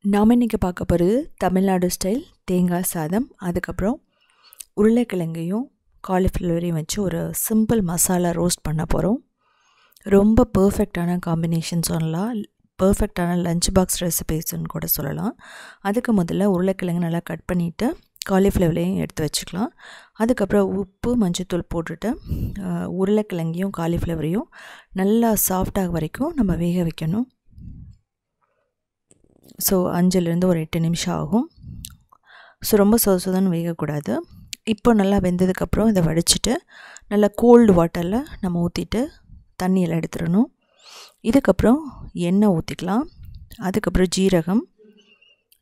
நாம் இன்றைக்கி பார்க்க போகிறது தமிழ்நாடு ஸ்டைல் தேங்காய் சாதம். அதுக்கப்புறம் உருளைக்கிழங்கையும் காலிஃப்ளவரையும் வச்சு ஒரு சிம்பிள் மசாலா ரோஸ்ட் பண்ண போகிறோம். ரொம்ப பர்ஃபெக்டான காம்பினேஷன் சொல்லலாம், பர்ஃபெக்டான லஞ்ச் பாக்ஸ் ரெசிபீஸ்ன்னு கூட சொல்லலாம். அதுக்கு முதல்ல உருளைக்கிழங்கு நல்லா கட் பண்ணிவிட்டு காலிஃப்ளவரையும் எடுத்து வச்சுக்கலாம். அதுக்கப்புறம் உப்பு மஞ்சத்தூள் போட்டுட்டு உருளைக்கிழங்கையும் காலிஃப்ளவரையும் நல்லா சாஃப்டாக வரைக்கும் நம்ம வேக வைக்கணும். ஸோ 5லேருந்து ஒரு 8 நிமிஷம் ஆகும். ஸோ ரொம்ப சொதன்னு வேகக்கூடாது. இப்போ நல்லா வெந்ததுக்கப்புறம் இதை வடிச்சிட்டு நல்லா கோல்டு வாட்டரில் நம்ம ஊற்றிட்டு தண்ணியெல்லாம் எடுத்துடணும். இதுக்கப்புறம் எண்ணெய் ஊற்றிக்கலாம். அதுக்கப்புறம் ஜீரகம்,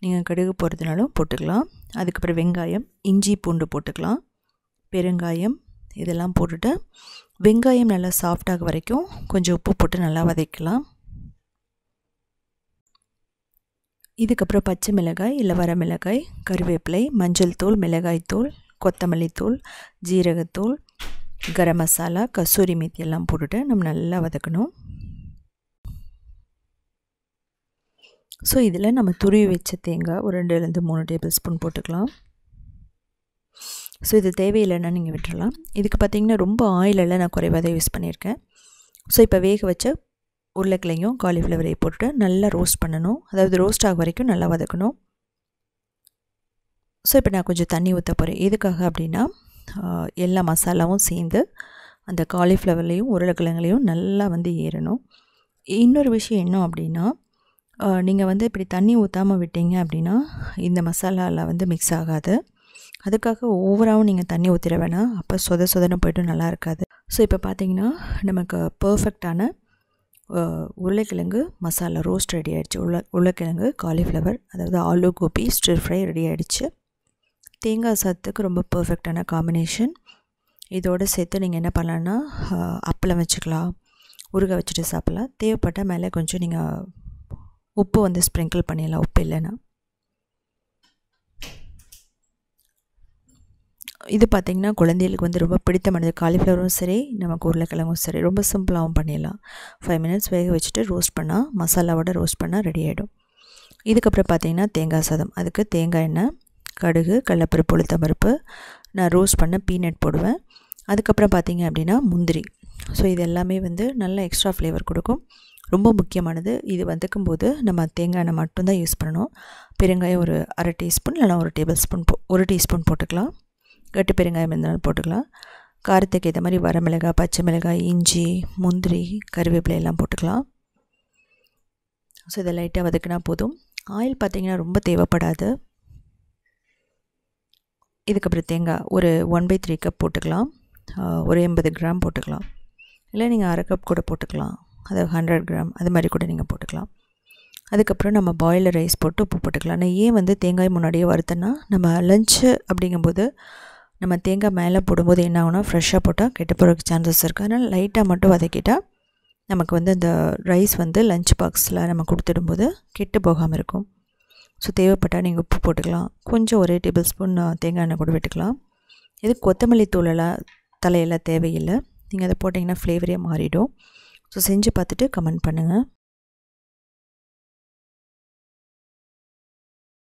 நீங்கள் கடுகு போடுறதுனாலும் போட்டுக்கலாம். அதுக்கப்புறம் வெங்காயம், இஞ்சி பூண்டு போட்டுக்கலாம், பெருங்காயம் இதெல்லாம் போட்டுட்டு வெங்காயம் நல்லா சாஃப்டாக வரைக்கும் கொஞ்சம் உப்பு போட்டு நல்லா வதக்கலாம். இதுக்கப்புறம் பச்சை மிளகாய் இல்லை வரமிளகாய், கருவேப்பிலை, மஞ்சள் தூள், மிளகாய் தூள், கொத்தமல்லி தூள், ஜீரகத்தூள், கரம் மசாலா, கசூரி மேத்தி எல்லாம் போட்டுட்டு நம்ம நல்லா வதக்கணும். ஸோ இதில் நம்ம துருவி வச்ச தேங்காய் ஒரு 2லேருந்து 3 டேபிள் ஸ்பூன் போட்டுக்கலாம். ஸோ இது தேவையில்லைன்னா நீங்கள் விட்டுடலாம். இதுக்கு பார்த்திங்கன்னா ரொம்ப ஆயிலெல்லாம் நான் குறைவாக தான் யூஸ் பண்ணியிருக்கேன். ஸோ இப்போ வேக வச்ச உருளைக்கிழங்கையும் காலிஃப்ளவரை போட்டுட்டு நல்லா ரோஸ்ட் பண்ணணும். அதாவது ரோஸ்ட் ஆக வரைக்கும் நல்லா வதக்கணும். ஸோ இப்போ நான் கொஞ்சம் தண்ணி ஊற்ற போகிறேன். எதுக்காக அப்படின்னா எல்லா மசாலாவும் சேர்ந்து அந்த காலிஃப்ளவர்லேயும் உருளைக்கிழங்குலையும் நல்லா ஏறணும். இன்னொரு விஷயம் என்ன அப்படின்னா, நீங்கள் இப்படி தண்ணி ஊற்றாமல் விட்டீங்க அப்படின்னா இந்த மசாலாவில் மிக்ஸ் ஆகாது. அதுக்காக ஓவராகவும் நீங்கள் தண்ணி ஊற்றிட வேணாம், அப்போ சொதன்னு போய்ட்டு நல்லா இருக்காது. ஸோ இப்போ பார்த்திங்கன்னா நமக்கு பர்ஃபெக்டான உருளைக்கிழங்கு மசாலா ரோஸ்ட் ரெடி ஆகிடுச்சு. உருளைக்கிழங்கு காலிஃப்ளவர், அதாவது aloo gobi stir fry ready ஆகிடுச்சு. தேங்காய் சாதத்துக்கு ரொம்ப பர்ஃபெக்டான காம்பினேஷன். இதோடு சேர்த்து நீங்கள் என்ன பண்ணலான்னா அப்பளம் வச்சுக்கலாம், ஊறுகாய் வச்சுட்டு சாப்பிட்லாம். தேவைப்பட்டால் மேலே கொஞ்சம் நீங்கள் உப்பு ஸ்ப்ரிங்கிள் பண்ணிடலாம், உப்பு இல்லைன்னா. இது பார்த்திங்கன்னா குழந்தைகளுக்கு ரொம்ப பிடித்தமானது. காலிஃப்ளவரும் சரி, நமக்கு உருளைக்கிழங்கும் சரி, ரொம்ப சிம்பிளாகவும் பண்ணிடலாம். 5 மினிட்ஸ் வேக வச்சுட்டு ரோஸ்ட் பண்ணால், மசாலாவோட ரோஸ்ட் பண்ணால் ரெடி ஆகிடும். இதுக்கப்புறம் பார்த்திங்கன்னா தேங்காய் சாதம். அதுக்கு தேங்காய் எண்ணெய், கடுகு, கடலைப்பருப்பு, உளுத்தம்பருப்பு, நான் ரோஸ்ட் பண்ண பீனட் போடுவேன். அதுக்கப்புறம் பார்த்திங்க அப்படின்னா முந்திரி. ஸோ இது எல்லாமே நல்லா எக்ஸ்ட்ரா ஃப்ளேவர் கொடுக்கும். ரொம்ப முக்கியமானது. இது வதக்கும்போது நம்ம தேங்காய் எண்ணெய் மட்டும்தான் யூஸ் பண்ணணும். பெருங்காயம் ஒரு 1/2 டீஸ்பூன் இல்லைனா 1 டேபிள் ஸ்பூன் 1 டீஸ்பூன் போட்டுக்கலாம். கட்டி பெருங்காயம் இருந்தாலும் போட்டுக்கலாம். காரத்துக்கு ஏற்ற மாதிரி வரமிளகாய், பச்சை மிளகாய், இஞ்சி, முந்திரி, கருவேப்பிலை எல்லாம் போட்டுக்கலாம். ஸோ இதை லைட்டாக வதக்கினா போதும். ஆயில் பார்த்திங்கன்னா ரொம்ப தேவைப்படாது. இதுக்கப்புறம் தேங்காய் ஒரு 1/3 கப் போட்டுக்கலாம். ஒரு 80 கிராம் போட்டுக்கலாம். இல்லை நீங்கள் 1/2 கப் கூட போட்டுக்கலாம். அதாவது 100 கிராம் அது மாதிரி கூட நீங்கள் போட்டுக்கலாம். அதுக்கப்புறம் நம்ம பாயிலர் ரைஸ் போட்டு உப்பு போட்டுக்கலாம். நான் ஏன் தேங்காய் முன்னாடியே வறுத்தேன்னா, நம்ம லஞ்சு அப்படிங்கும்போது நம்ம தேங்காய் மேலே போடும்போது என்ன ஆகுனா ஃப்ரெஷ்ஷாக போட்டால் கெட்டு போகிறதுக்கு சான்சஸ் இருக்குது. அதனால் லைட்டாக மட்டும் வதக்கிட்டால் நமக்கு அந்த ரைஸ் லஞ்ச் பாக்ஸில் நம்ம கொடுத்துடும்போது கெட்டு போகாமல் இருக்கும். ஸோ தேவைப்பட்டால் நீங்கள் உப்பு போட்டுக்கலாம். கொஞ்சம் 1 டேபிள் ஸ்பூன் தேங்காய் எண்ணெய் கூட விட்டுக்கலாம். இது கொத்தமல்லி தூளெல்லாம் தலையெல்லாம் தேவையில்லை. நீங்கள் அதை போட்டிங்கன்னா ஃப்ளேவரே மாறிடும். ஸோ செஞ்சு பார்த்துட்டு கமெண்ட் பண்ணுங்கள்.